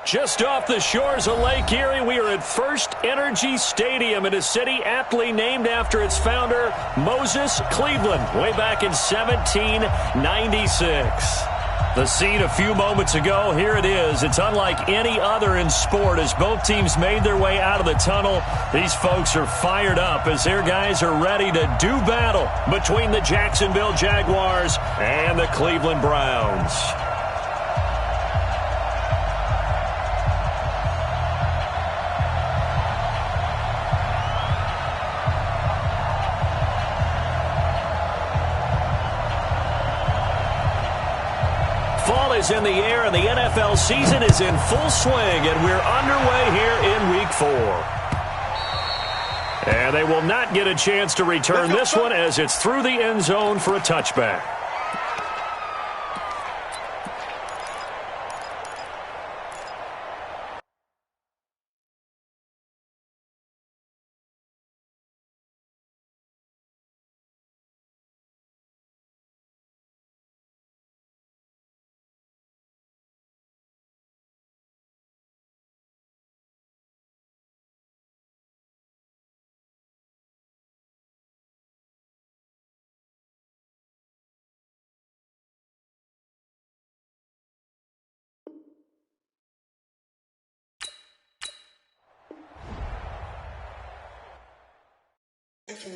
Just off the shores of Lake Erie, we are at First Energy Stadium in a city aptly named after its founder, Moses Cleveland, way back in 1796. The scene a few moments ago, here it is. It's unlike any other in sport as both teams made their way out of the tunnel. These folks are fired up as their guys are ready to do battle between the Jacksonville Jaguars and the Cleveland Browns. Fall is in the air, and the NFL season is in full swing, and we're underway here in Week 4. And they will not get a chance to return this one as it's through the end zone for a touchback.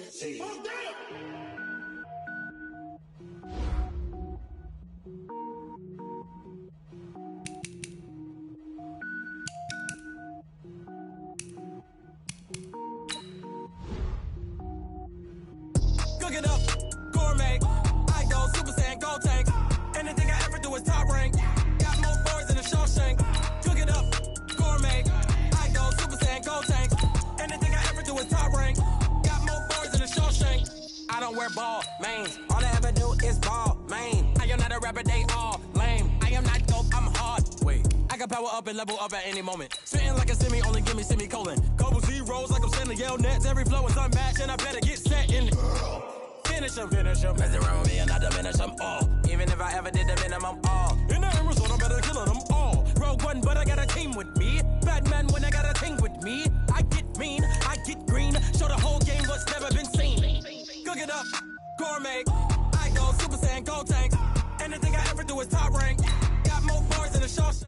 See. Cook it up, gourmet. I go Super Saiyan, gold tank. Anything I ever do is top rank. Got more boys than a Shawshank. Cook it up, gourmet. I go Super Saiyan, gold tank. Anything I ever do is top rank. I don't wear ball, mains. All I ever do is ball, main. I am not a rapper, they all lame. I am not dope, I'm hard. Wait, I can power up and level up at any moment. Spitting like a semi, only give me semicolon. Couple zeros like I'm sending yell nets. Every flow is unmatched, and I better get set in. Finish them. Mess around with me and I diminish them all. Even if I ever did the minimum, all. In the end result, I'm better killing them all. Rogue One, but I got a team with me. Batman when I got a team with me. I get mean, I get green. Show the whole game what's never been seen. Cook it up, gourmet. I go Super Saiyan, gold tank. Anything I ever do is top rank. Got more bars than a Shawshank.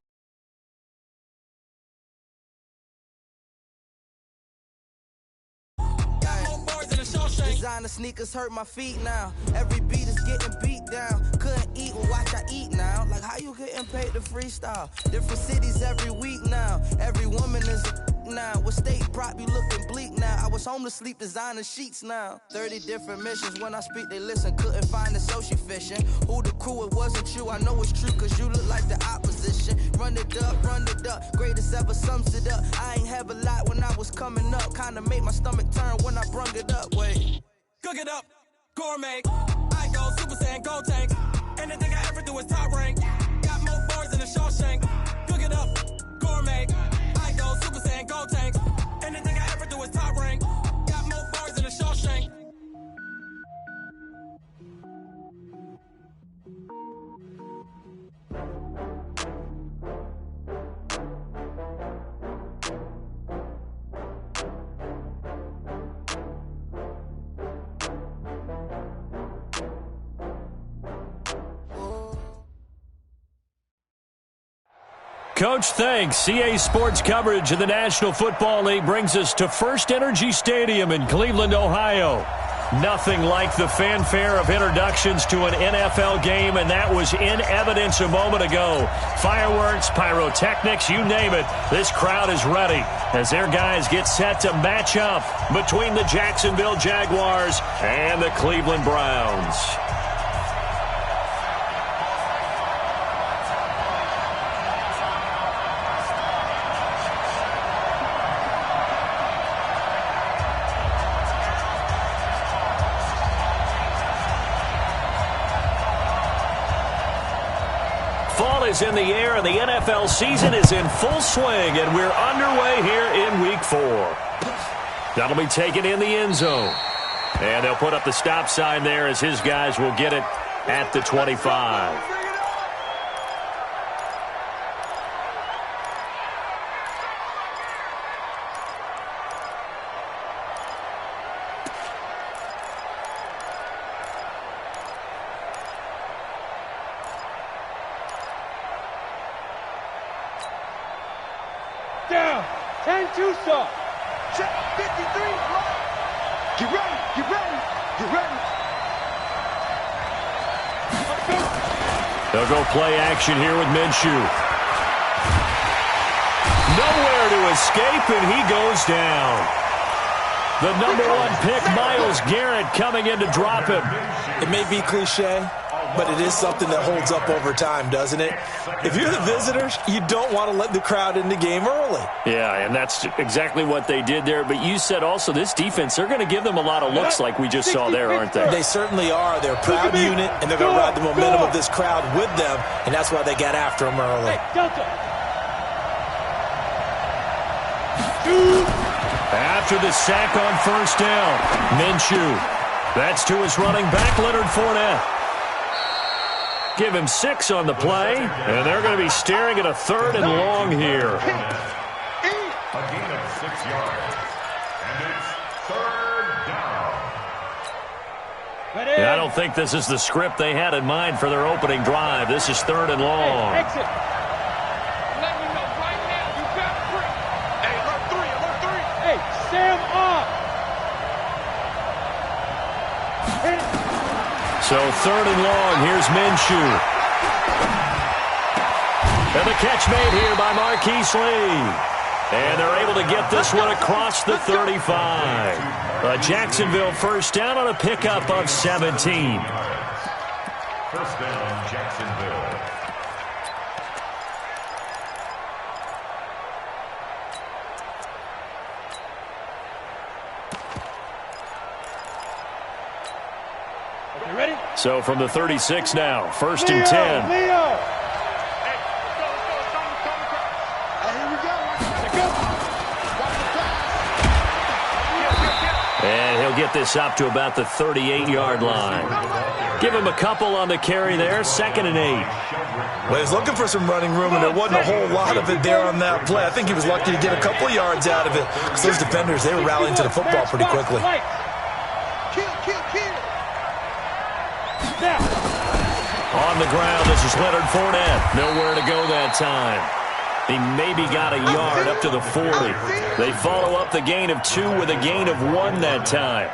Designer sneakers hurt my feet now. Every beat is getting beat down. Couldn't eat, well watch I eat now. Like how you getting paid to freestyle? Different cities every week now. Every woman is a now. With state prop, you looking bleak now. I was home to sleep, designer sheets now. 30 different missions. When I speak, they listen. Couldn't find it, so she fishing. Who the crew, it wasn't you. I know it's true, cause you look like the opposition. Run it up. Greatest ever sums it up. I ain't have a lot when I was coming up. Kinda made my stomach turn when I brung it up. Wait. Cook it up, gourmet. I go Super Saiyan, gold tank. Anything I ever do is top rank. Got more bars than a Shawshank. Cook it up, gourmet. I go Super Saiyan, gold tank. Anything I ever do is top rank. Got more bars than a Shawshank. Coach, thanks. CA Sports coverage of the National Football League brings us to First Energy Stadium in Cleveland, Ohio. Nothing like the fanfare of introductions to an NFL game, and that was in evidence a moment ago. Fireworks, pyrotechnics, you name it. This crowd is ready as their guys get set to match up between the Jacksonville Jaguars and the Cleveland Browns. Fall is in the air, and the NFL season is in full swing, and we're underway here in Week 4. That'll be taken in the end zone. And they'll put up the stop sign there as his guys will get it at the 25. 10-2 stop. Check 53. Get ready. Get ready. Get ready. They'll go play action here with Minshew. Nowhere to escape, and he goes down. The number 1 pick, Myles Garrett, coming in to drop him. It may be cliche, but it is something that holds up over time, doesn't it? If you're the visitors, you don't want to let the crowd in the game early. Yeah, and that's exactly what they did there. But you said also this defense, they're going to give them a lot of looks like we just saw there, aren't they? They certainly are. They're a proud unit, and they're going to ride the momentum of this crowd with them, and that's why they got after them early. After the sack on first down, Minshew. That's to his running back, Leonard Fournette. Give him 6 on the play, and they're going to be staring at a 3rd and long here. A gain of 6 yards, and it's 3rd down. I don't think this is the script they had in mind for their opening drive. This is 3rd and long. Hey, exit. Let me know right now. You got 3. Hey, alert 3. Alert 3. Hey, Sam up. So 3rd and long, here's Minshew. And the catch made here by Marquise Lee. And they're able to get this one across the 35. A Jacksonville first down on a pickup of 17. First down, Jacksonville. Ready? So from the 36 now, 1st and 10. Leo. And he'll get this up to about the 38-yard line. Give him a couple on the carry there, 2nd and 8. Well, he was looking for some running room, and there wasn't a whole lot of it there on that play. I think he was lucky to get a couple of yards out of it, because those defenders, they were rallying to the football pretty quickly. On the ground, this is Leonard Fournette. Nowhere to go that time. He maybe got a yard up to the 40. They follow up the gain of 2 with a gain of 1 that time.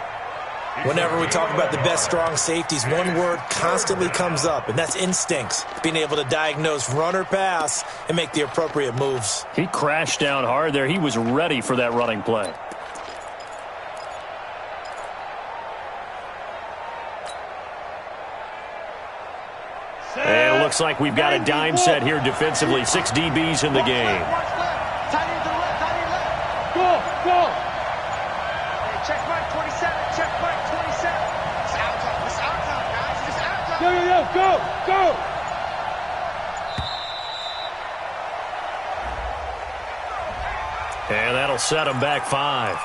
Whenever we talk about the best strong safeties, one word constantly comes up, and that's instincts. Being able to diagnose run or pass and make the appropriate moves. He crashed down hard there. He was ready for that running play. And it looks like we've got a dime set here defensively. 6 DBs in the game. Go, go. Check Mike 27. Check Mike 27. It's out time. It's out time, guys. It's out time. Yo, go, go. And that'll set him back 5.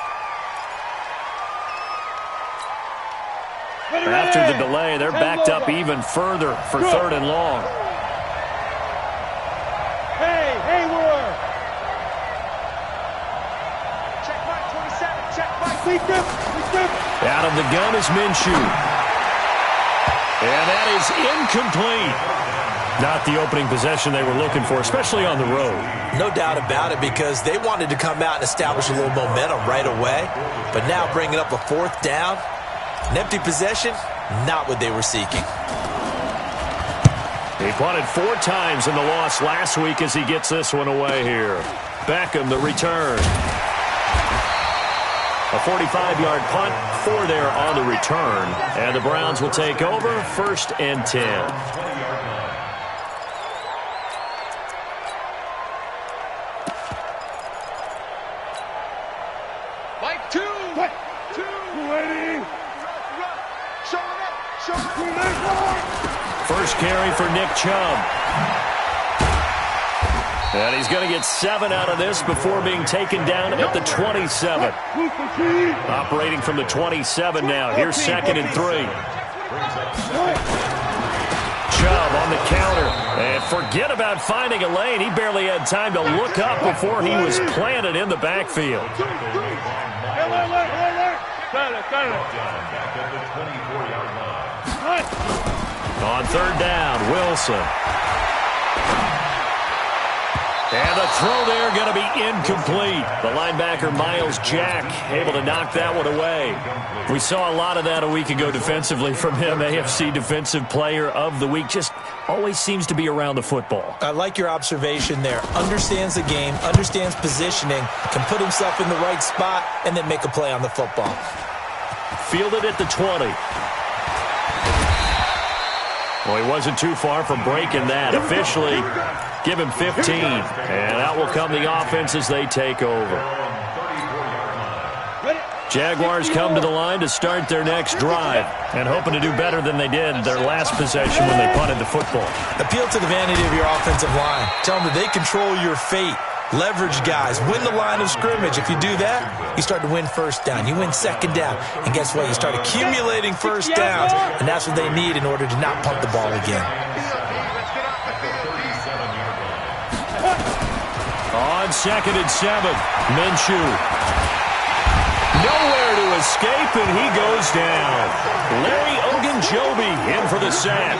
After the delay, they're backed up even further for 3rd and long. Hey, Hayward. Check Mike 27. Check Mike. Beat them. Out of the gun is Minshew. And that is incomplete. Not the opening possession they were looking for, especially on the road. No doubt about it, because they wanted to come out and establish a little momentum right away. But now bringing up a 4th down, an empty possession, not what they were seeking. He punted 4 times in the loss last week as he gets this one away here. Beckham, the return. A 45-yard punt, 4 there on the return. And the Browns will take over, 1st and 10. Mike 2. 2. Ready. Show it. First carry for Nick Chubb. And he's going to get 7 out of this before being taken down at the 27. Operating from the 27 now. Here's 2nd and 3. Chubb on the counter. And forget about finding a lane. He barely had time to look up before he was planted in the backfield. On 3rd down, Wilson. And the throw there going to be incomplete. The linebacker, Miles Jack, able to knock that one away. We saw a lot of that a week ago defensively from him. AFC Defensive Player of the Week. Just always seems to be around the football. I like your observation there. Understands the game, understands positioning, can put himself in the right spot, and then make a play on the football. Fielded at the 20. Well, he wasn't too far from breaking that. Officially, give him 15. And out will come the offense as they take over. Jaguars come to the line to start their next drive and hoping to do better than they did their last possession when they punted the football. Appeal to the vanity of your offensive line. Tell them that they control your fate. Leverage guys. Win the line of scrimmage. If you do that, you start to win first down. You win second down. And guess what? You start accumulating first downs. And that's what they need in order to not punt the ball again. On 2nd and 7, Minshew. Nowhere to escape, and he goes down. Larry Ogunjobi in for the sack.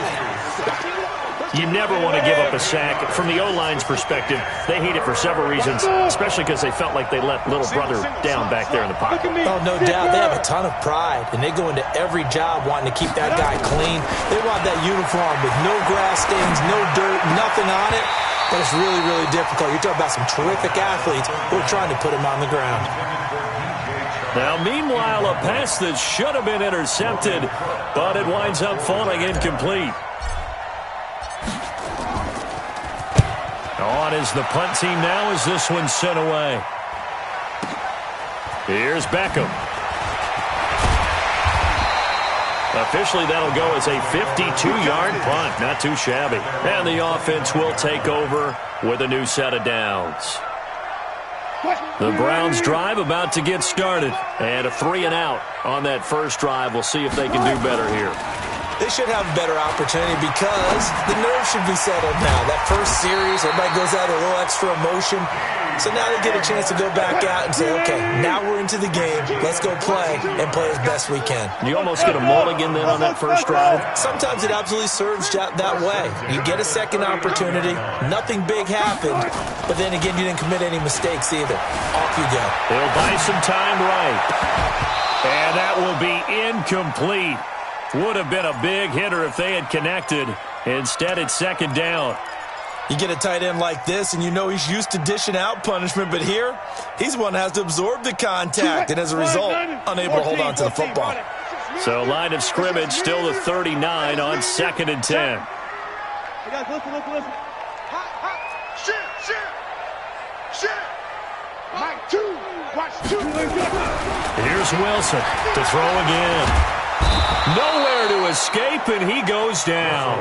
You never want to give up a sack. From the O-line's perspective, they hate it for several reasons, especially because they felt like they let little brother down back there in the pocket. Oh, no doubt. They have a ton of pride, and they go into every job wanting to keep that guy clean. They want that uniform with no grass stains, no dirt, nothing on it. But it's really, really difficult. You're talking about some terrific athletes who are trying to put him on the ground. Now, meanwhile, a pass that should have been intercepted, but it winds up falling incomplete. On is the punt team now as this one's sent away. Here's Beckham. Officially, that'll go as a 52-yard punt. Not too shabby. And the offense will take over with a new set of downs. The Browns drive about to get started. And a 3-and-out on that first drive. We'll see if they can do better here. They should have a better opportunity because the nerves should be settled now. That first series, everybody goes out with a little extra emotion. So now they get a chance to go back out and say, okay, now we're into the game. Let's go play and play as best we can. You almost get a mulligan then on that first drive? Sometimes it absolutely serves that way. You get a second opportunity. Nothing big happened. But then again, you didn't commit any mistakes either. Off you go. They'll buy some time right. And that will be incomplete. Would have been a big hitter if they had connected. Instead, it's second down. You get a tight end like this, and you know he's used to dishing out punishment, but here, he's one that has to absorb the contact, and as a result, unable to hold on to the football. So line of scrimmage still the 39 on 2nd and 10. Hey guys, listen. Shit. Mike 2, watch 2. Here's Wilson to throw again. Nowhere to escape, and he goes down.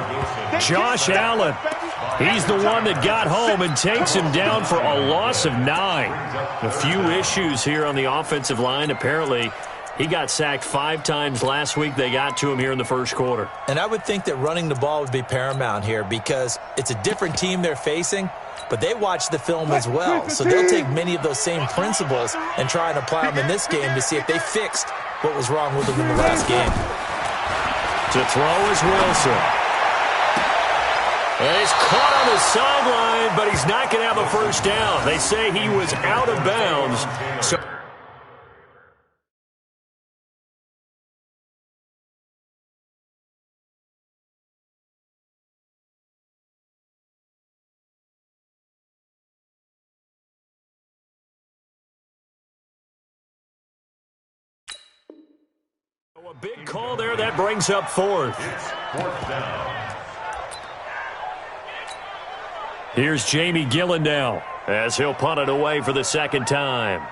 Josh Allen, he's the one that got home and takes him down for a loss of 9. A few issues here on the offensive line. Apparently, he got sacked 5 times last week. They got to him here in the first quarter. And I would think that running the ball would be paramount here because it's a different team they're facing, but they watch the film as well. So they'll take many of those same principles and try and apply them in this game to see if they fixed what was wrong with them in the last game. To throw is Wilson. And he's caught on the sideline, but he's not going to have a first down. They say he was out of bounds. So a big call there. That brings up 4th. Here's Jamie Gillen now as he'll punt it away for the second time.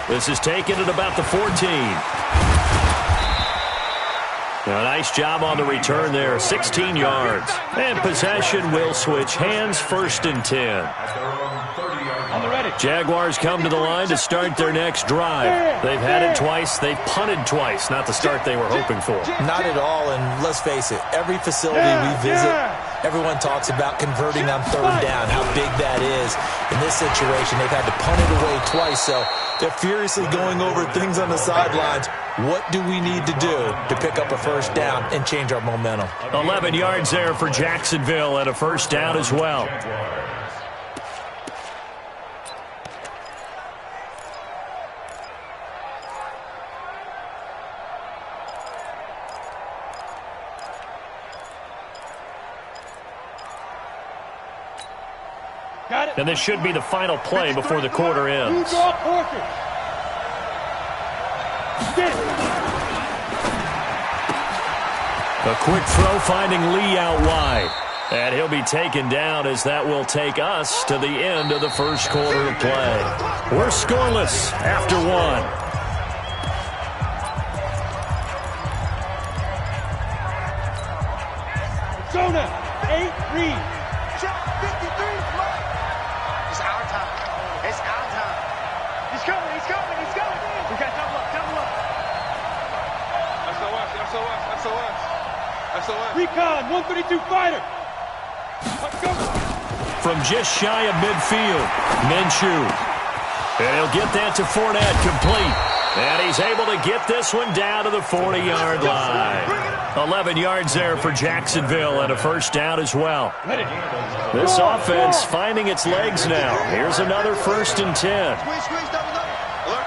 This is taken at about the 14. A nice job on the return there, 16 yards. And possession will switch hands, 1st and 10. Jaguars come to the line to start their next drive. They've had it twice. They've punted twice. Not the start they were hoping for. Not at all, and let's face it, every facility we visit, Everyone talks about converting on third down, how big that is. In this situation, they've had to punt it away twice, so they're furiously going over things on the sidelines. What do we need to do to pick up a first down and change our momentum? 11 yards there for Jacksonville and a first down as well. And this should be the final play before the quarter ends. A quick throw finding Lee out wide. And he'll be taken down as that will take us to the end of the first quarter of play. We're scoreless after one. Jonah, 8 read. Check 53. It's our time. It's our time. He's coming. He's coming. He's coming. We got double up. Double up. SOS. Recon, 132 fighter. Let's go. From just shy of midfield, Minshew. And he'll get that to Fournette, complete. And he's able to get this one down to the 40-yard line. 11 yards there for Jacksonville and a first down as well. This offense finding its legs now. Here's another 1st and 10. Squeeze, double. Alert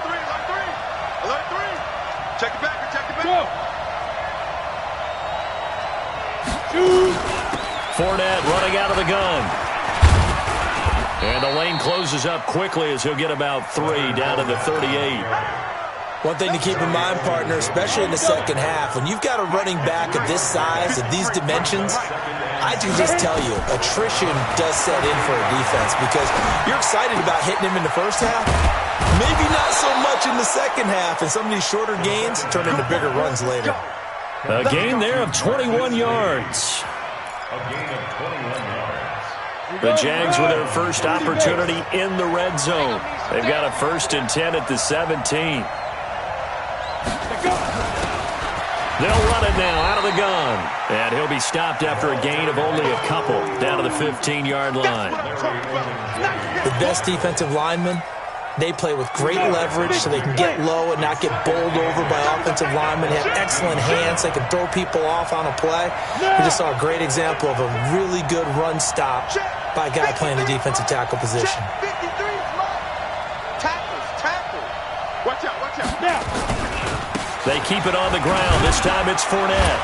three. Check it back. Go. Fournette running out of the gun. And the lane closes up quickly as he'll get about 3 down to the 38. One thing to keep in mind, partner, especially in the second half, when you've got a running back of this size, of these dimensions, I can just tell you, attrition does set in for a defense because you're excited about hitting him in the first half. Maybe not so much in the second half, and some of these shorter gains turn into bigger runs later. A gain there of 21 yards. A gain of 21 yards. The Jags with their first opportunity in the red zone. They've got a 1st and 10 at the 17. They'll run it now out of the gun. And he'll be stopped after a gain of only a couple down to the 15-yard line. The best defensive linemen, they play with great leverage so they can get low and not get bowled over by offensive linemen. They have excellent hands. They can throw people off on a play. We just saw a great example of a really good run stop by a guy playing the defensive tackle position. 53. Tackle. Watch out. Now. They keep it on the ground. This time it's Fournette.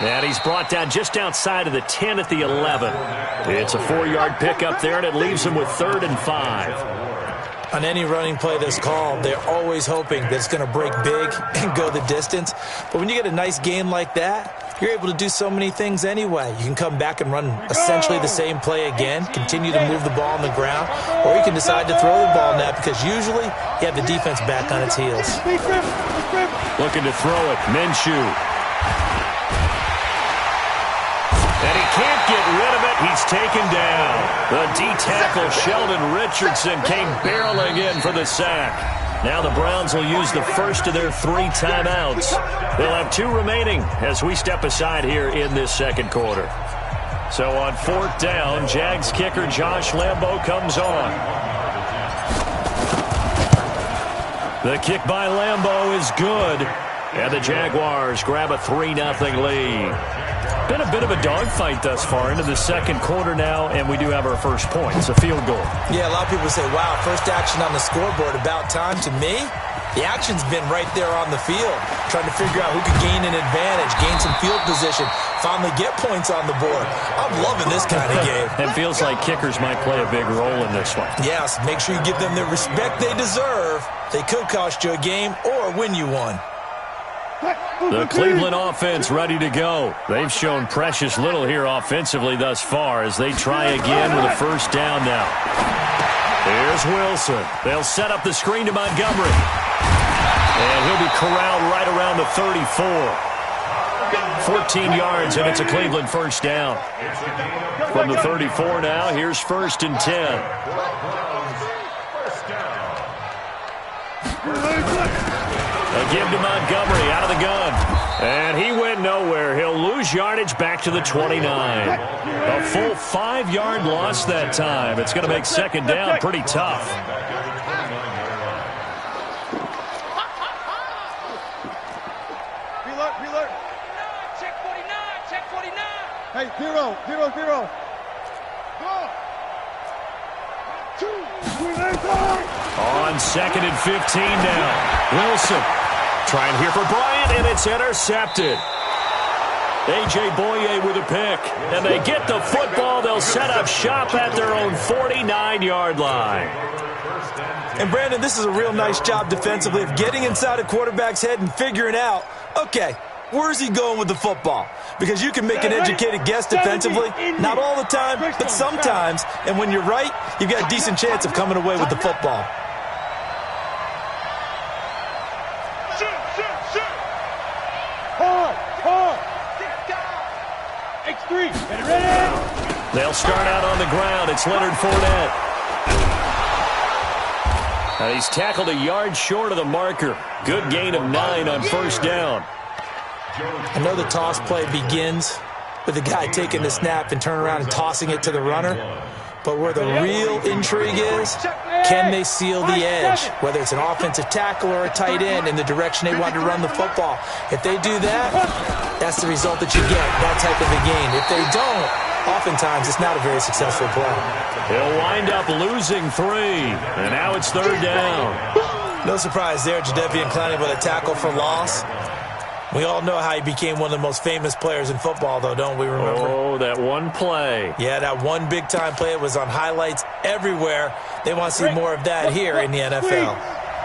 And he's brought down just outside of the 10 at the 11. It's a 4-yard pickup there, and it leaves him with 3rd and 5. On any running play that's called, they're always hoping that it's going to break big and go the distance. But when you get a nice gain like that, you're able to do so many things anyway. You can come back and run essentially the same play again, continue to move the ball on the ground, or you can decide to throw the ball now because usually you have the defense back on its heels. Looking to throw it, Minshew. And he can't get rid of it. He's taken down. The D-tackle Sheldon Richardson came barreling in for the sack. Now the Browns will use the first of their 3 timeouts. They'll have 2 remaining as we step aside here in this second quarter. So on 4th down, Jags kicker Josh Lambo comes on. The kick by Lambo is good. And the Jaguars grab a 3-0 lead. Been a bit of a dogfight thus far into the second quarter now, and we do have our first point. It's a field goal. Yeah, a lot of people say, wow, first action on the scoreboard, about time. To me, the action's been right there on the field, trying to figure out who could gain an advantage, gain some field position, finally get points on the board. I'm loving this kind of game. It feels like kickers might play a big role in this one. Yes, make sure you give them the respect they deserve. They could cost you a game or win you one. The Cleveland offense ready to go. They've shown precious little here offensively thus far as they try again with a first down now. Here's Wilson. They'll set up the screen to Montgomery. And he'll be corralled right around the 34. 14 yards, and it's a Cleveland first down. From the 34 now, here's 1st and 10. A give to Montgomery out of the gun. And he went nowhere. He'll lose yardage back to the 29. A full 5-yard loss that time. It's going to make second down pretty tough. Reload. Check 49. Hey, 0. Go. 2. On 2nd and 15 now. Wilson trying here for Bryant, and it's intercepted. A.J. Boye with a pick. And they get the football. They'll set up shop at their own 49-yard line. And, Brandon, this is a real nice job defensively of getting inside a quarterback's head and figuring out, okay, where's he going with the football? Because you can make an educated guess defensively, not all the time, but sometimes. And when you're right, you've got a decent chance of coming away with the football. X3, get ready. They'll start out on the ground. It's Leonard Fournette. And he's tackled a yard short of the marker. Good gain of 9 on first down. I know the toss play begins with the guy taking the snap and turning around and tossing it to the runner. But where the real intrigue is, can they seal the edge? Whether it's an offensive tackle or a tight end in the direction they want to run the football. If they do that, that's the result that you get, that type of a game. If they don't, oftentimes it's not a very successful play. He'll wind up losing 3. And now it's third down. No surprise there, Jadeveon Clowney with a tackle for loss. We all know how he became one of the most famous players in football, though, don't we remember? Oh, that one play. Yeah, that one big-time play. It was on highlights everywhere. They want to see more of that here in the NFL.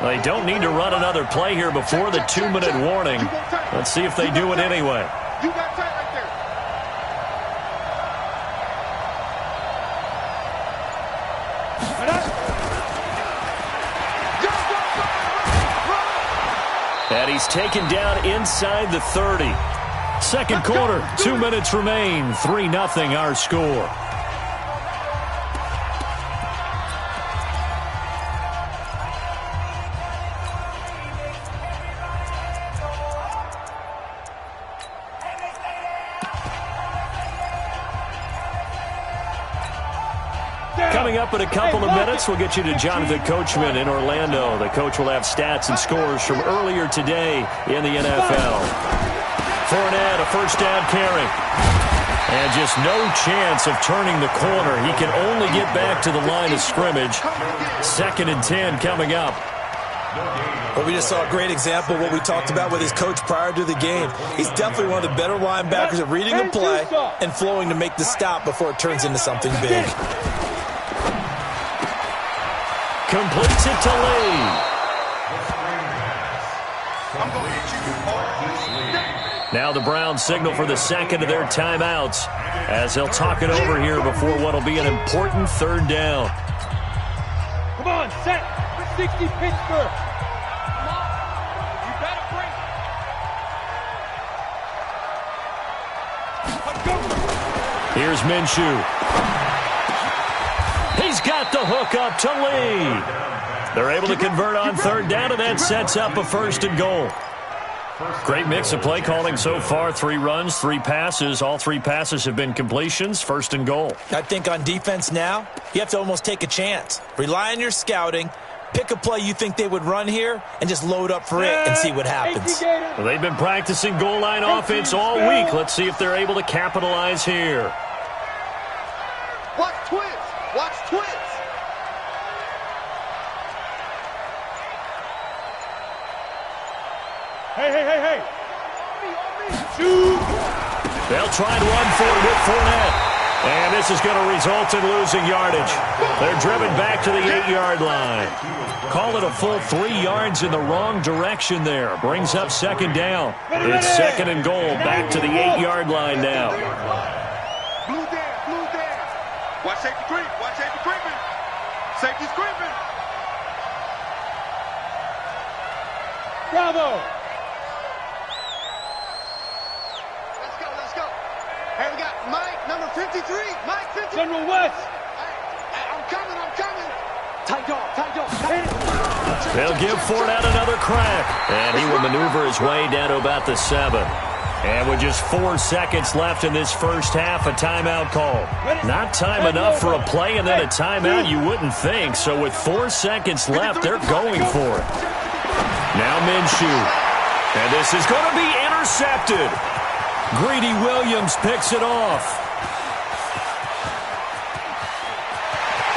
They don't need to run another play here before the 2-minute warning. Let's see if they do it anyway. You got tight right there. And he's taken down inside the 30. Second quarter, 2 minutes remain. 3-0 our score. Coming up in a couple of minutes, we'll get you to Jonathan Coachman in Orlando. The coach will have stats and scores from earlier today in the NFL. Fournette, a first down carry. And just no chance of turning the corner. He can only get back to the line of scrimmage. 2nd and 10 coming up. Well, we just saw a great example of what we talked about with his coach prior to the game. He's definitely one of the better linebackers at reading a play and flowing to make the stop before it turns into something big. Completes it to Lee. Now the Browns signal for the second of their timeouts as they'll talk it over here before what will be an important third down. Come on, set. 60 Pittsburgh. You better bring. Here's Minshew. He's got the hook up to Lee. They're able to convert on third down, and that sets up a 1st and goal. Great mix of play calling so far. 3 runs, 3 passes. All 3 passes have been completions. 1st and goal. I think on defense now, you have to almost take a chance. Rely on your scouting. Pick a play you think they would run here and just load up for it and see what happens. Well, they've been practicing goal line offense all week. Let's see if they're able to capitalize here. Watch twins. Watch twins. Hey. Shoot. They'll try and run for it with Fournette. And this is going to result in losing yardage. They're driven back to the 8-yard line. Call it a full 3 yards in the wrong direction there. Brings up 2nd down. It's 2nd and goal. Back to the 8-yard line now. Blue down. Watch safety creep. Safety's creeping. Bravo. Let's go. Hey, we got Mike, number 53. Mike, 53. General West. Hey, I'm coming. Tight dog. They'll give Fournette another crack. And he will maneuver his way down to about the 7. And with just 4 seconds left in this first half, a timeout call. Not time enough for a play and then a timeout, you wouldn't think. So with 4 seconds left, they're going for it. Now Minshew. And this is going to be intercepted. Greedy Williams picks it off.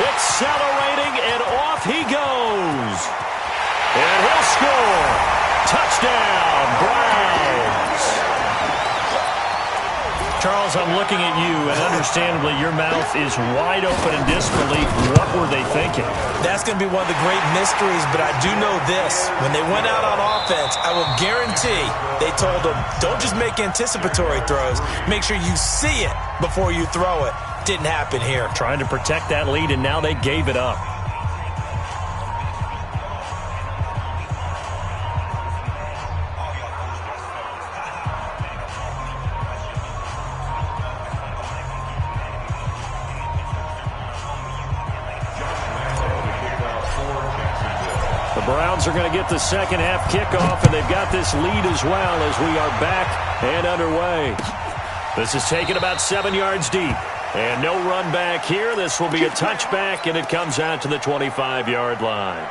Accelerating, and off he goes. And he'll score. Touchdown, Browns. Charles, I'm looking at you, and understandably, your mouth is wide open in disbelief. What were they thinking? That's going to be one of the great mysteries, but I do know this. When they went out on offense, I will guarantee they told them, don't just make anticipatory throws. Make sure you see it before you throw it. Didn't happen here. Trying to protect that lead, and now they gave it up. The Browns are going to get the second half kickoff, and they've got this lead as well as we are back and underway. This is taken about 7 yards deep. And no run back here. This will be a touchback, and it comes out to the 25-yard line.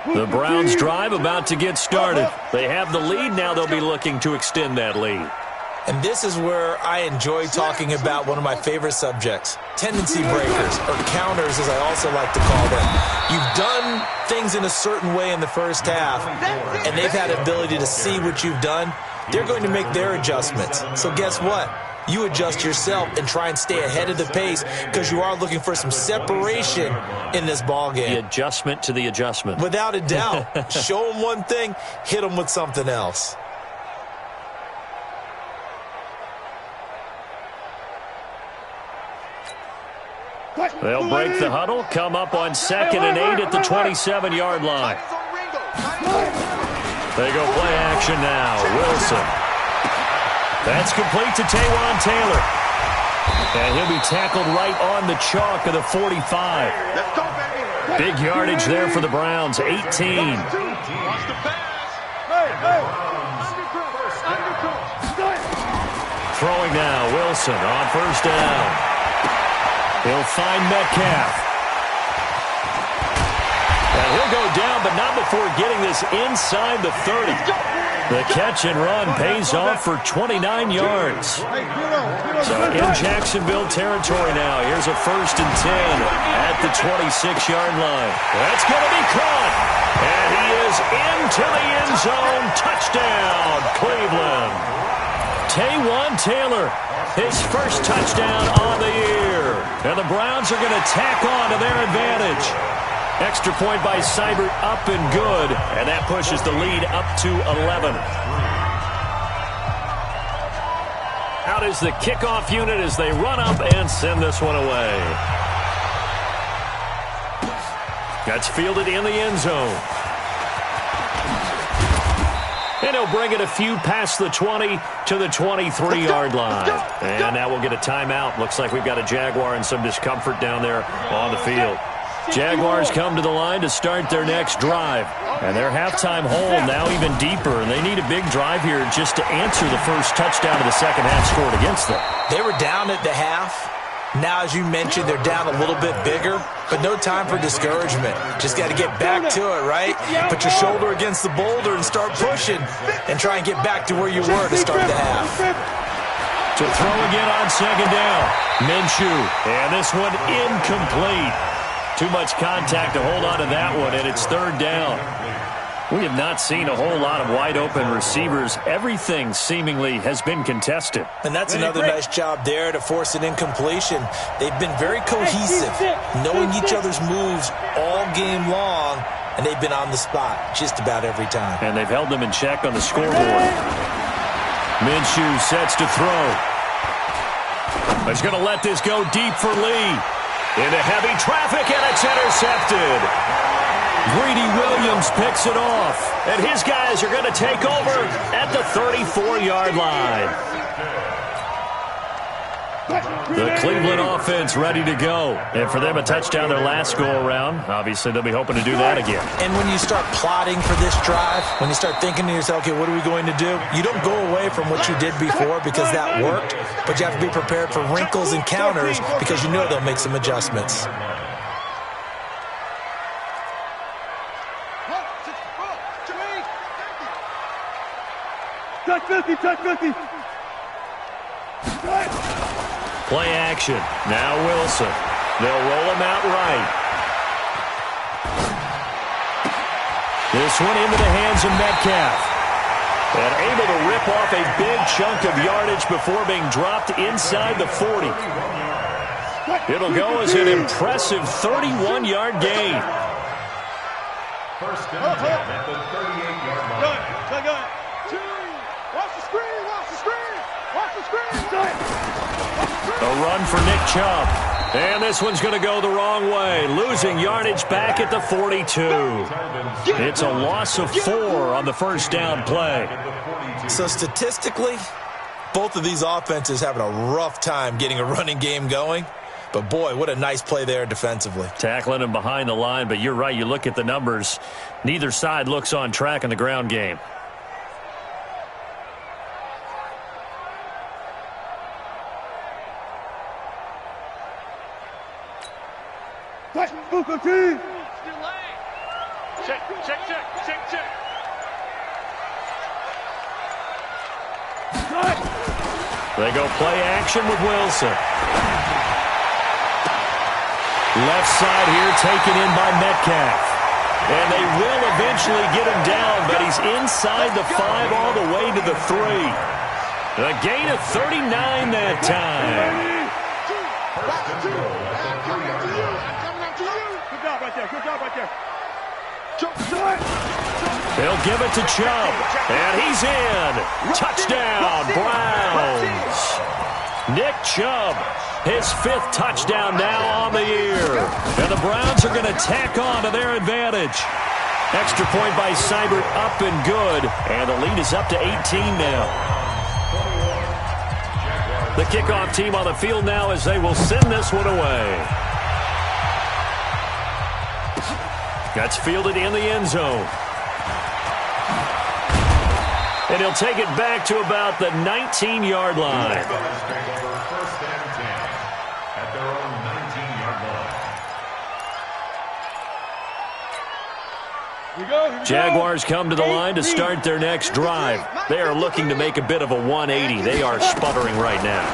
The Browns drive about to get started. They have the lead. Now they'll be looking to extend that lead. And this is where I enjoy talking about one of my favorite subjects, tendency breakers, or counters as I also like to call them. You've done things in a certain way in the first half, and they've had the ability to see what you've done. They're going to make their adjustments. So guess what? You adjust yourself and try and stay ahead of the pace because you are looking for some separation in this ballgame. The adjustment to the adjustment. Without a doubt. Show them one thing, hit them with something else. They'll break the huddle, come up on 2nd and 8 at the 27-yard line. They go play action now. Wilson. That's complete to Taywan Taylor. And he'll be tackled right on the chalk of the 45. Big yardage there for the Browns, 18. Throwing now, Wilson on first down. He'll find Metcalf. And he'll go down, but not before getting this inside the 30. The catch and run pays off for 29 yards. So in Jacksonville territory now. Here's a 1st and 10 at the 26-yard line. That's going to be caught. And he is into the end zone. Touchdown, Cleveland. Taywan Taylor, his first touchdown on the year. And the Browns are going to tack on to their advantage. Extra point by Seibert, up and good. And that pushes the lead up to 11. Out is the kickoff unit as they run up and send this one away. That's fielded in the end zone. And he'll bring it a few past the 20 to the 23-yard line. And now we'll get a timeout. Looks like we've got a Jaguar and some discomfort down there on the field. Jaguars come to the line to start their next drive. And their halftime hole now even deeper. And they need a big drive here just to answer the first touchdown of the second half scored against them. They were down at the half. Now, as you mentioned, they're down a little bit bigger, but no time for discouragement. Just got to get back to it, right? Put your shoulder against the boulder and start pushing and try and get back to where you were to start the half. To throw again on second down. Minshew. And this one incomplete. Too much contact to hold on to that one, and it's 3rd down. We have not seen a whole lot of wide-open receivers. Everything seemingly has been contested. And that's another nice job there to force an incompletion. They've been very cohesive, knowing each other's moves all game long, and they've been on the spot just about every time. And they've held them in check on the scoreboard. Minshew sets to throw. He's going to let this go deep for Lee. Into heavy traffic, and it's intercepted. Greedy Williams picks it off, and his guys are going to take over at the 34-yard line. The Cleveland offense ready to go. And for them, a touchdown their last go-around. Obviously, they'll be hoping to do that again. And when you start plotting for this drive, when you start thinking to yourself, okay, what are we going to do? You don't go away from what you did before because that worked, but you have to be prepared for wrinkles and counters because you know they'll make some adjustments. Touch 50, touch 50. Play action. Now Wilson. They'll roll him out right. This one into the hands of Metcalf. And able to rip off a big chunk of yardage before being dropped inside the 40. It'll go as an impressive 31-yard gain. First and 10 at the 38-yard line. Go. Watch the screen, watch the screen. Watch the screen. A run for Nick Chubb. And this one's going to go the wrong way. Losing yardage back at the 42. It's a loss of 4 on the first down play. So statistically, both of these offenses having a rough time getting a running game going. But, boy, what a nice play there defensively. Tackling him behind the line, but you're right. You look at the numbers. Neither side looks on track in the ground game. Check. They go play action with Wilson. Left side here taken in by Metcalf. And they will eventually get him down, but he's inside the 5 all the way to the 3. A gain of 39 that time. Good job right there. They'll give it to Chubb. And he's in. Touchdown, Browns. Nick Chubb, his 5th touchdown now on the year. And the Browns are going to tack on to their advantage. Extra point by Seibert, up and good. And the lead is up to 18 now. The kickoff team on the field now as they will send this one away. That's fielded in the end zone. And he'll take it back to about the 19-yard line. First and 10 at their own 19-yard Jaguars come to the line to start their next drive. They are looking to make a bit of a 180. They are sputtering right now.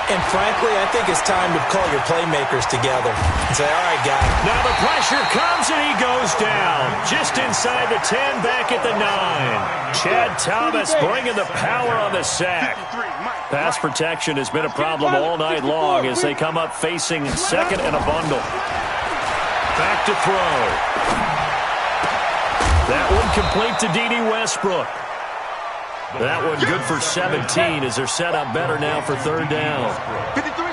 And frankly, I think it's time to call your playmakers together and say, all right, guys. Now the pressure comes and he goes down. Just inside the 10, back at the 9. Chad Thomas bringing the power on the sack. Pass protection has been a problem all night long as they come up facing second and a bundle. Back to throw. That one complete to D.D. Westbrook. That one good for 17 as they're set up better now for third down.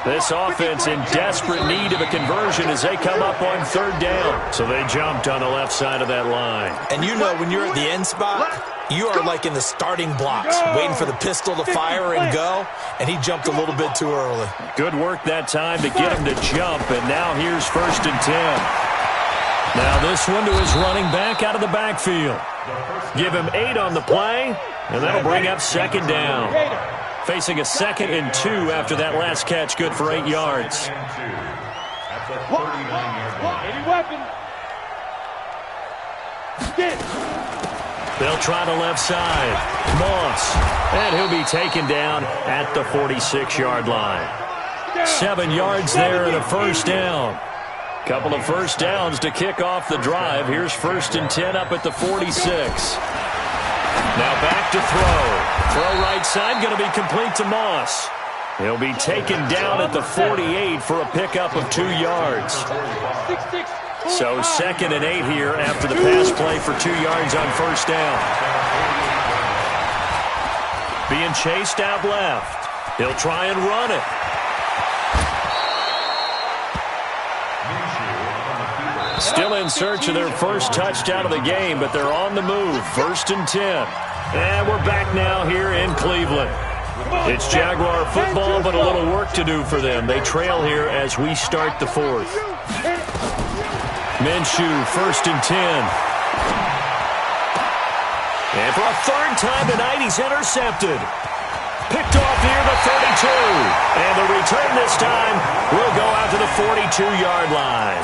This offense in desperate need of a conversion as they come up on third down. So they jumped on the left side of that line. And you know when you're at the end spot, you are like in the starting blocks, waiting for the pistol to fire and go, and he jumped a little bit too early. Good work that time to get him to jump, and now here's 1st and 10. Now this one to his running back out of the backfield. Give him 8 on the play, and that'll bring up 2nd down. Facing a 2nd and 2 after that last catch, good for 8 yards. Any weapon? They'll try the left side. Moss, and he'll be taken down at the 46-yard line. 7 yards there and a 1st down. Couple of 1st downs to kick off the drive. Here's 1st and 10 up at the 46. Now back to throw. Throw right side, going to be complete to Moss. He'll be taken down at the 48 for a pickup of 2 yards. So 2nd and 8 here after the pass play for 2 yards on 1st down. Being chased out left. He'll try and run it. Still in search of their first touchdown of the game, but they're on the move. 1st and 10. And we're back now here in Cleveland. It's Jaguar football, but a little work to do for them. They trail here as we start the 4th. Minshew, 1st and 10. And for a 3rd time tonight, he's intercepted. Picked off near the 32. And the return this time will go out to the 42-yard line.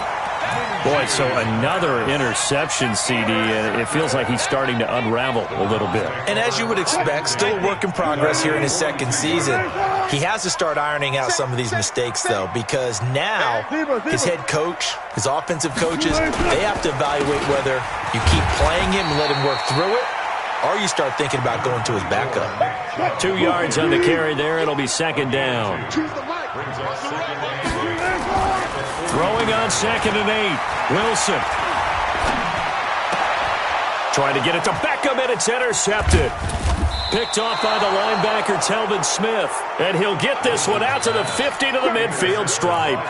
Boy, so another interception, CD, and it feels like he's starting to unravel a little bit. And as you would expect, still a work in progress here in his 2nd season. He has to start ironing out some of these mistakes, though, because now his head coach, his offensive coaches, they have to evaluate whether you keep playing him and let him work through it, or you start thinking about going to his backup. 2 yards on the carry there. It'll be 2nd down. Throwing on 2nd and 8. Wilson. Trying to get it to Beckham, and it's intercepted. Picked off by the linebacker, Telvin Smith. And he'll get this one out to the 50 to the midfield stripe.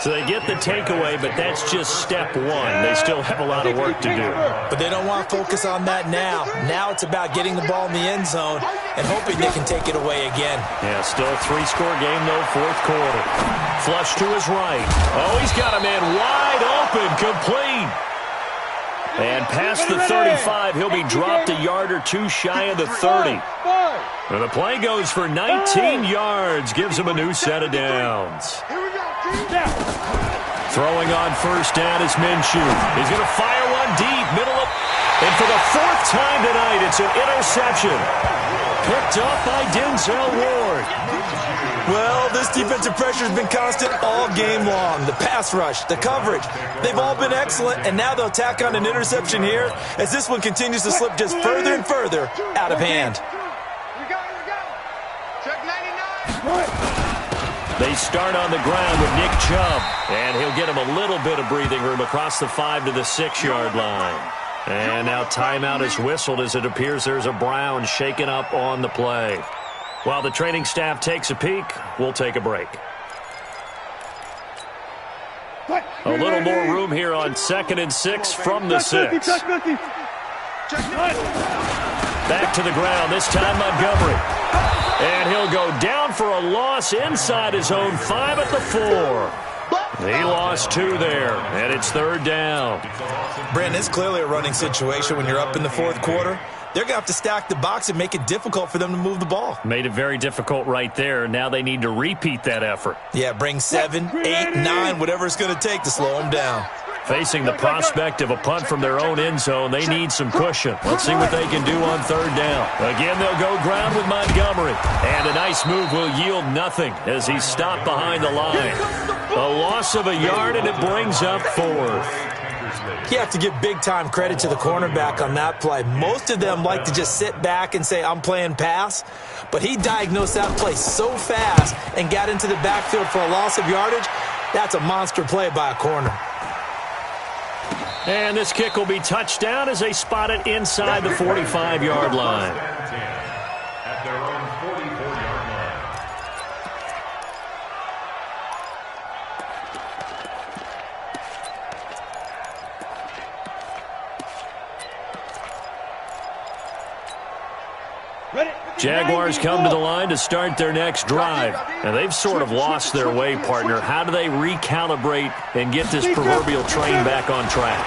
So they get the takeaway, but that's just step 1. They still have a lot of work to do. But they don't want to focus on that now. Now it's about getting the ball in the end zone and hoping they can take it away again. Yeah, still a 3-score game, though, 4th quarter. Flush to his right. Oh, he's got a man wide open, complete. And past the 35, he'll be dropped a yard or 2 shy of the 30. And the play goes for 19 yards, gives him a new set of downs. Throwing on 1st down is Minshew. He's going to fire one deep, middle of... And for the 4th time tonight, it's an interception. Picked up by Denzel Ward. Well, this defensive pressure has been constant all game long. The pass rush, the coverage, they've all been excellent, and now they'll tack on an interception here as this one continues to slip just further and further out of hand. Here we go. Check 99. They start on the ground with Nick Chubb, and he'll get him a little bit of breathing room across the 5 to the 6-yard line. And now timeout is whistled as it appears there's a Brown shaken up on the play. While the training staff takes a peek, we'll take a break. A little more room here on 2nd and 6 from the 6. Back to the ground, this time Montgomery. And he'll go down for a loss inside his own 5 at the 4. He lost 2 there, and it's 3rd down. Brandon, it's clearly a running situation when you're up in the 4th quarter. They're going to have to stack the box and make it difficult for them to move the ball. Made it very difficult right there. Now they need to repeat that effort. Yeah, bring 7, 8, 9, whatever it's going to take to slow them down. Facing the prospect of a punt from their own end zone, they need some cushion. Let's see what they can do on third down. Again, they'll go ground with Montgomery. And a nice move will yield nothing as he's stopped behind the line. A loss of a yard, and it brings up fourth. You have to give big-time credit to the cornerback on that play. Most of them like to just sit back and say, I'm playing pass. But he diagnosed that play so fast and got into the backfield for a loss of yardage. That's a monster play by a corner. And this kick will be touchdown as they spot it inside the 45-yard line. At their own 44-yard line. Jaguars come to the line to start their next drive. And they've sort of lost their way, partner. How do they recalibrate and get this proverbial train back on track?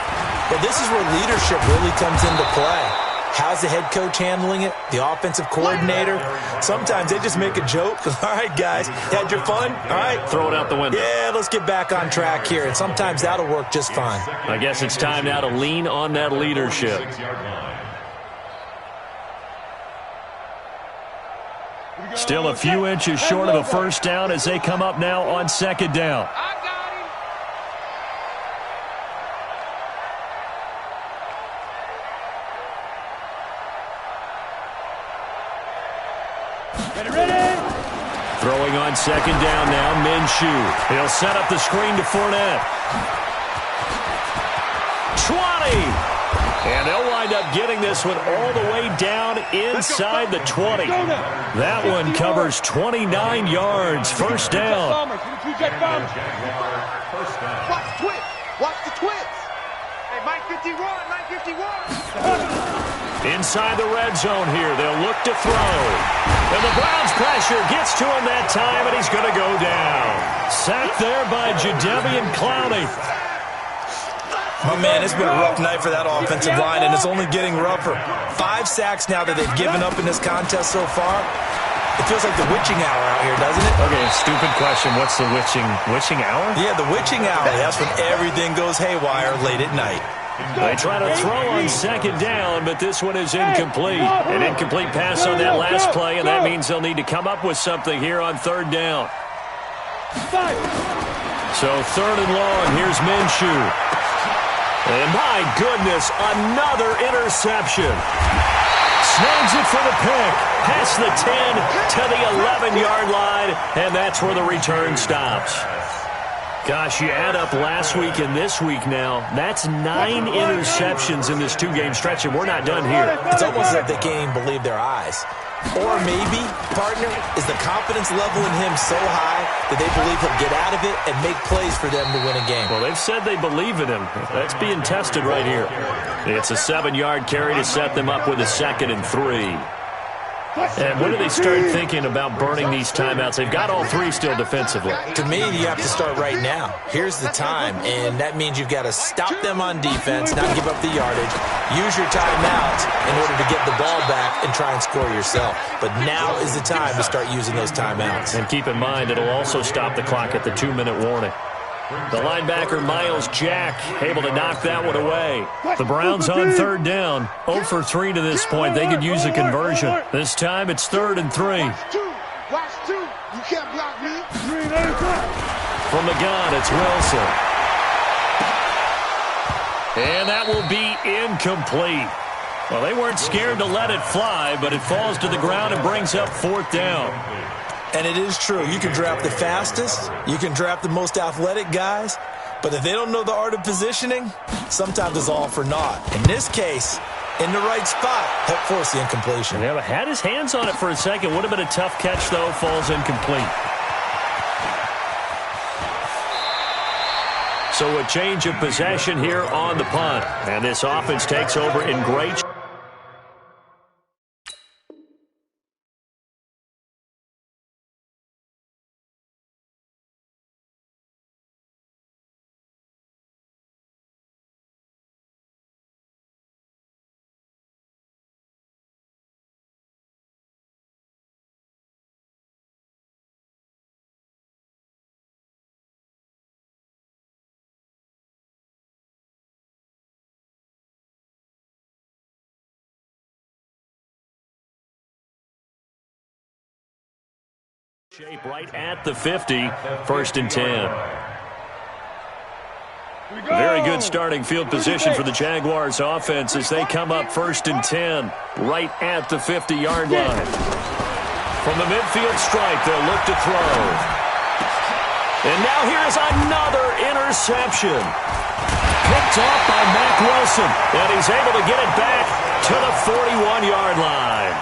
Well, this is where leadership really comes into play. How's the head coach handling it? The offensive coordinator? Sometimes they just make a joke. All right, guys, had your fun? All right. Throw it out the window. Yeah, let's get back on track here. And sometimes that'll work just fine. I guess it's time now to lean on that leadership. Still a few inches short of a first down as they come up now on second down. I got him. Ready. Throwing on second down now, Minshew. He'll set up the screen to Fournette. 20. And they'll wind up getting this one all the way down inside the 20. That one covers 29 yards. First down. Watch the twist. Watch the twist. Hey, Mike 51, Mike 51. Inside the red zone here. They'll look to throw. And the Browns pressure gets to him that time, and he's going to go down. Sacked there by Jadeveon Clowney. Oh, man, it's been a rough night for that offensive line, and it's only getting rougher. 5 sacks now that they've given up in this contest so far. It feels like the witching hour out here, doesn't it? Okay, stupid question. What's the witching hour? Yeah, the witching hour. That's when everything goes haywire late at night. They try to throw on second down, but this one is incomplete. An incomplete pass on that last play, and that means they'll need to come up with something here on third down. So third and long, here's Minshew. And my goodness, another interception. Snags it for the pick. Past the 10 to the 11-yard line, and that's where the return stops. Gosh, you add up last week and this week now, that's 9 interceptions in this 2-game stretch, and we're not done here. It's almost as if they can't even believe their eyes. Or maybe, partner, is the confidence level in him so high that they believe he'll get out of it and make plays for them to win a game. Well, they've said they believe in him. That's being tested right here. It's a 7-yard carry to set them up with a 2nd and 3. And when do they start thinking about burning these timeouts? They've got all 3 still defensively. To me, you have to start right now. Here's the time, and that means you've got to stop them on defense, not give up the yardage, use your timeouts in order to get the ball back and try and score yourself. But now is the time to start using those timeouts. And keep in mind, it'll also stop the clock at the 2-minute warning. The linebacker, Miles Jack, able to knock that one away. The Browns on third down. 0 for 3 to this point. They could use a conversion. This time it's 3rd and 3. Watch 2. You can't block me. From the gun, it's Wilson. And that will be incomplete. Well, they weren't scared to let it fly, but it falls to the ground and brings up 4th down. And it is true. You can draft the fastest. You can draft the most athletic guys. But if they don't know the art of positioning, sometimes it's all for naught. In this case, in the right spot, help force the incompletion. Yeah, but had his hands on it for a second. Would have been a tough catch, though. Falls incomplete. So a change of possession here on the punt. And this offense takes over in great Shape right at the 50, first and 10. Very good starting field position for the Jaguars offense as they come up first and 10 right at the 50-yard line. From the midfield stripe, they'll look to throw. And now here's another interception. Picked off by Mack Wilson, and he's able to get it back to the 41-yard line.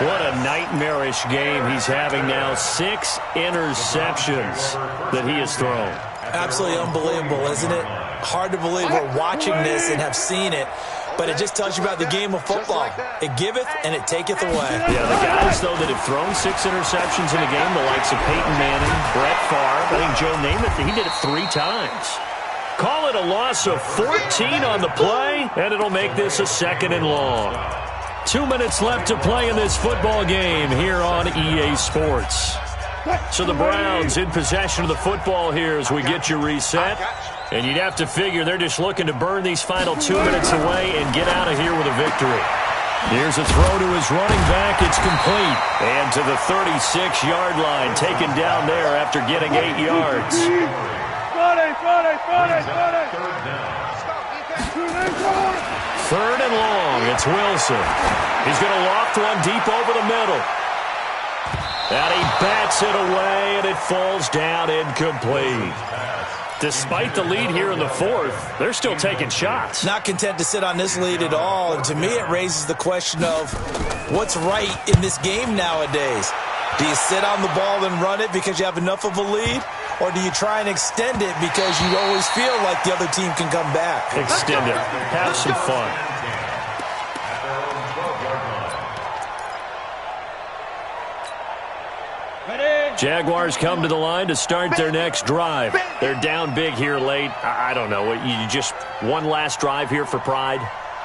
What a nightmarish game he's having now. 6 interceptions that he has thrown. Absolutely unbelievable, isn't it? Hard to believe we're watching this and have seen it, but it just tells you about the game of football. It giveth and it taketh away. Yeah, the guys, though, that have thrown 6 interceptions in a game, the likes of Peyton Manning, Brett Favre, I think Joe Namath, he did it 3 times. Call it a loss of 14 on the play, and it'll make this a 2nd and long. 2 minutes left to play in this football game here on EA Sports. So the Browns in possession of the football here as we get you reset. And you'd have to figure they're just looking to burn these final 2 minutes away and get out of here with a victory. Here's a throw to his running back. It's complete. And to the 36-yard line, taken down there after getting 8 yards. Third and long. It's Wilson. He's going to loft one deep over the middle. And he bats it away, and it falls down incomplete. Despite the lead here in the 4th, they're still taking shots. Not content to sit on this lead at all. And to me, it raises the question of what's right in this game nowadays. Do you sit on the ball and run it because you have enough of a lead? Or do you try and extend it because you always feel like the other team can come back? Extend it. Have some fun. Jaguars come to the line to start their next drive. They're down big here late. I don't know. You just one last drive here for pride?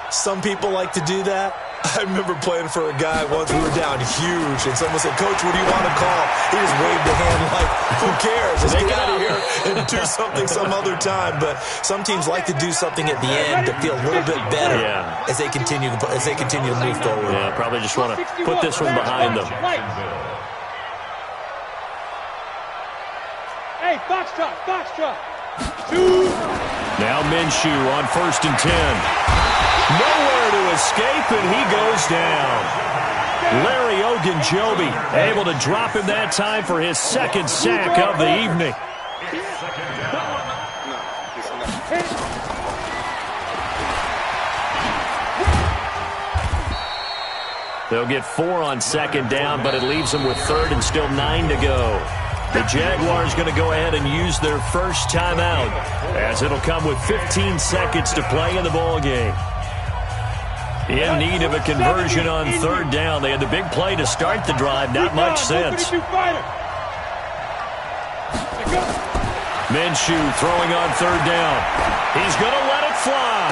Some people like to do that. I remember playing for a guy once. We were down huge, and someone said, "Coach, what do you want to call?" He just waved a hand like, who cares? Let's get out of here and do something some other time. But some teams like to do something at the end to feel a little bit better as they continue to move forward. Yeah, probably just want to put this one behind them. Hey, Foxtrot. Now Minshew on first and 10. Nowhere to escape, and he goes down. Larry Ogunjobi able to drop him that time for his 2nd sack of the evening. They'll get 4 on 2nd down, but it leaves them with 3rd and still 9 to go. The Jaguars going to go ahead and use their first timeout as it'll come with 15 seconds to play in the ball game. In need of a conversion on 3rd down. They had the big play to start the drive. Not much since. Minshew throwing on 3rd down. He's going to let it fly.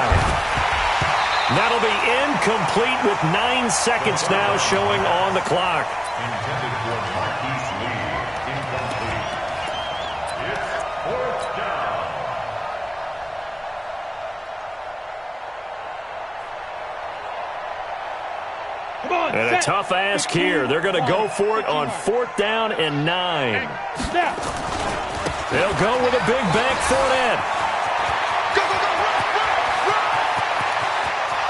That'll be incomplete with 9 seconds now showing on the clock. Intended for Marquise Lee. Incomplete. It's 4th down. And a tough ask here. They're going to go for it on 4th down and 9. They'll go with a big bank Fournette.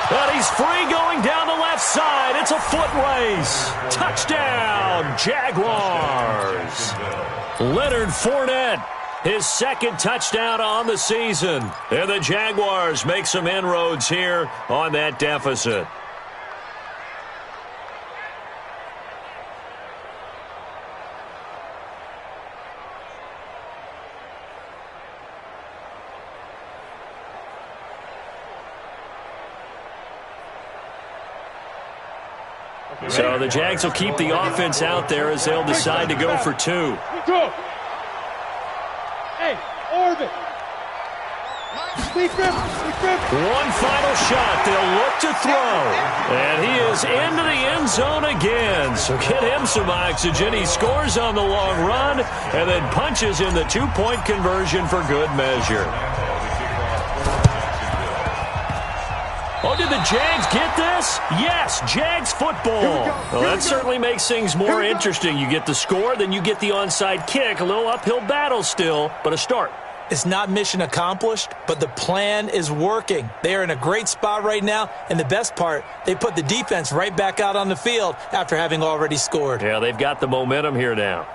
But he's free going down the left side. It's a foot race. Touchdown, Jaguars. Leonard Fournette, his 2nd touchdown on the season. And the Jaguars make some inroads here on that deficit. So the Jags will keep the offense out there as they'll decide to go for 2. Hey, Orbit. One final shot. They'll look to throw. And he is into the end zone again. So get him some oxygen. He scores on the long run and then punches in the 2-point conversion for good measure. Oh, did the Jags get this? Yes, Jags football. Well, that certainly makes things more interesting. You get the score, then you get the onside kick. A little uphill battle still, but a start. It's not mission accomplished, but the plan is working. They are in a great spot right now, and the best part, they put the defense right back out on the field after having already scored. Yeah, they've got the momentum here now.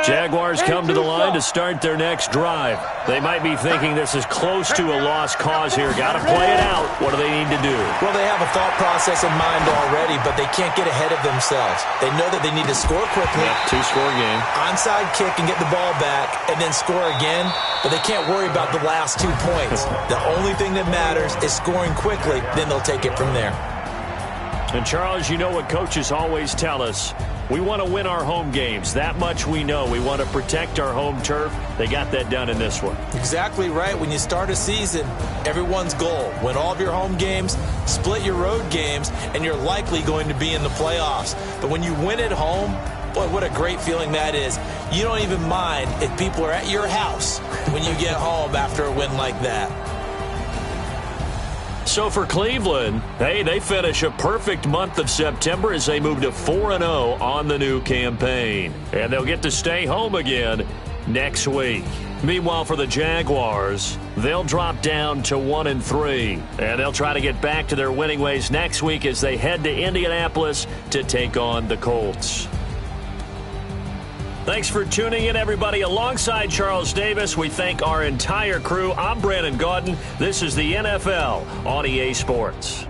Jaguars come to the line to start their next drive. They might be thinking this is close to a lost cause here. Got to play it out. What do they need to do? Well, they have a thought process in mind already, but they can't get ahead of themselves. They know that they need to score quickly. Yep, two-score game. Onside kick and get the ball back and then score again, but they can't worry about the last 2 points. The only thing that matters is scoring quickly, then they'll take it from there. And, Charles, you know what coaches always tell us. We want to win our home games. That much we know. We want to protect our home turf. They got that done in this one. Exactly right. When you start a season, everyone's goal, win all of your home games, split your road games, and you're likely going to be in the playoffs. But when you win at home, boy, what a great feeling that is. You don't even mind if people are at your house when you get home after a win like that. So for Cleveland, hey, they finish a perfect month of September as they move to 4-0 on the new campaign. And they'll get to stay home again next week. Meanwhile, for the Jaguars, they'll drop down to 1-3. And they'll try to get back to their winning ways next week as they head to Indianapolis to take on the Colts. Thanks for tuning in, everybody. Alongside Charles Davis, we thank our entire crew. I'm Brandon Gaudin. This is the NFL on EA Sports.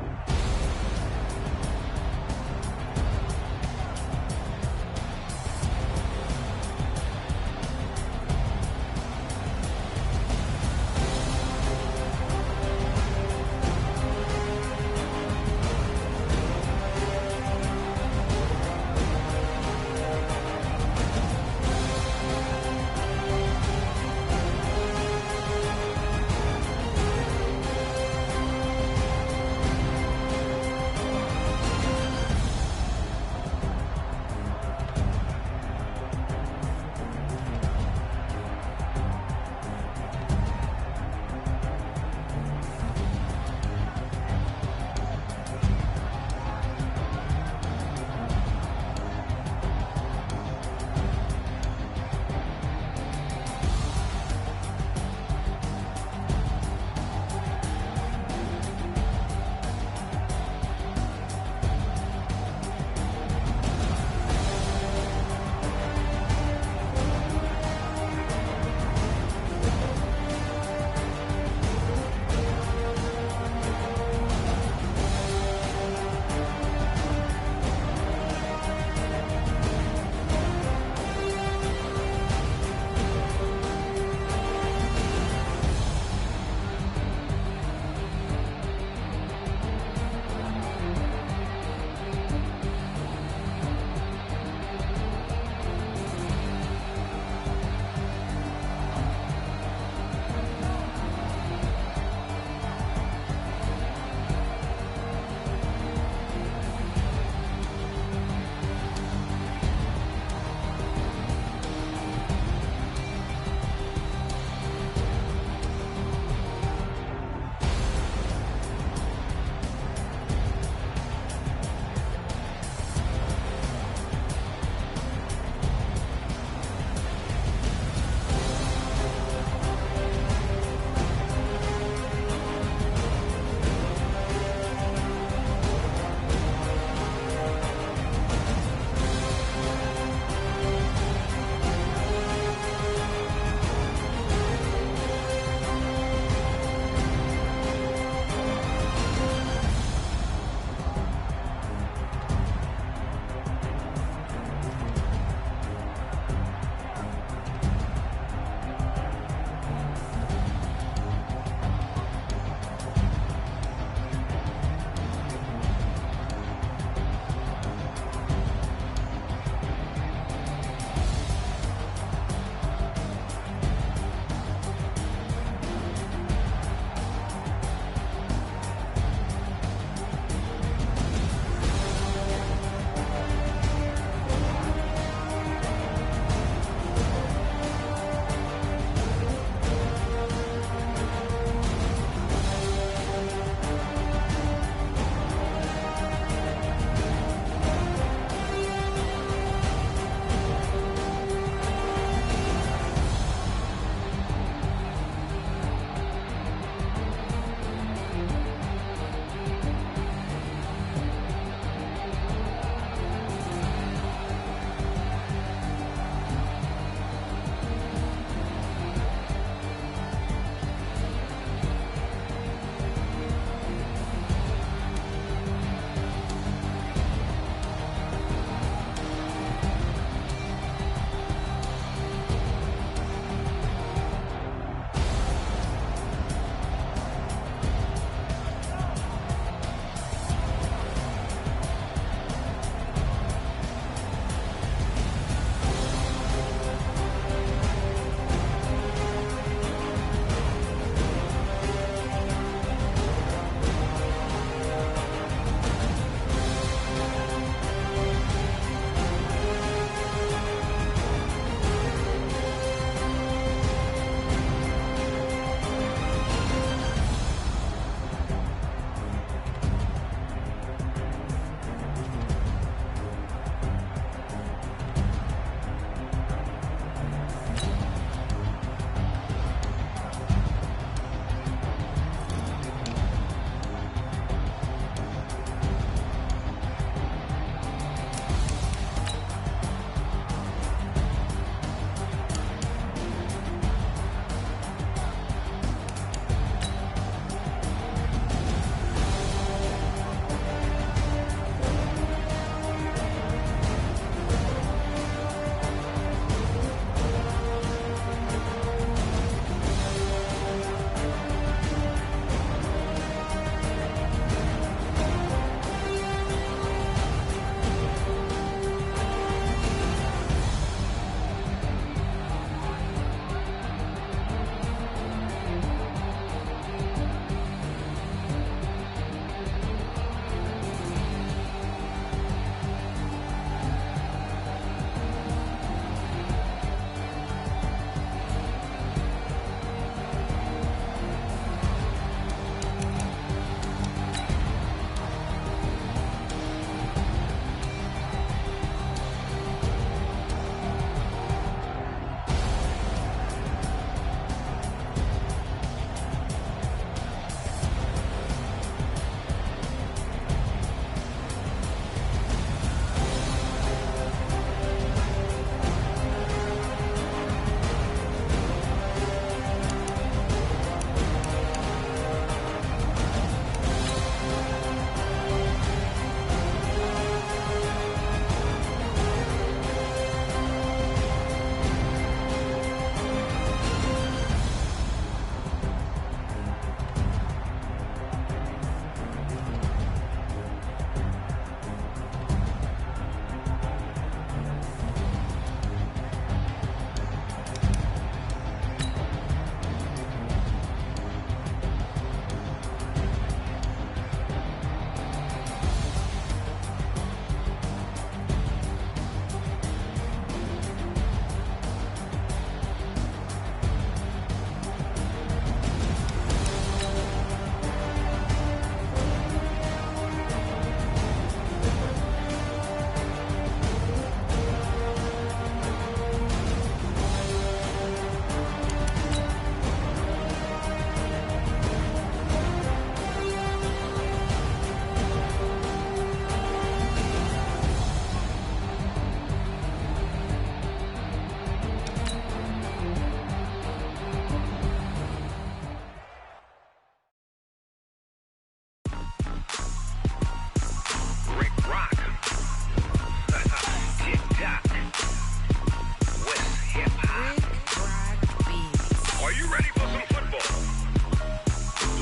ready for some football?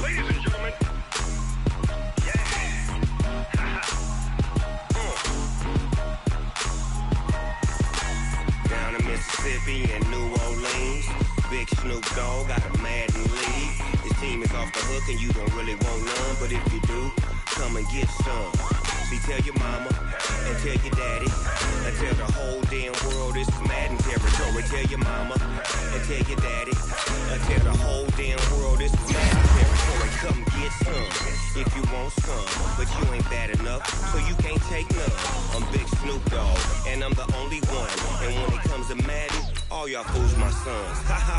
Ladies and gentlemen, Down in Mississippi and New Orleans, Big Snoop Dogg got a Madden league. His team is off the hook and you don't really want none, but if you do, come and get some. See, tell your mama and tell your daddy and tell the whole damn world this is Madden territory. Tell your mama and tell your daddy and tell the whole damn world this is Madden territory. Come get some if you want some, but you ain't bad enough, so you can't take none. I'm Big Snoop Dogg, and I'm the only one. And when it comes to Madden, all y'all fools my sons. Haha,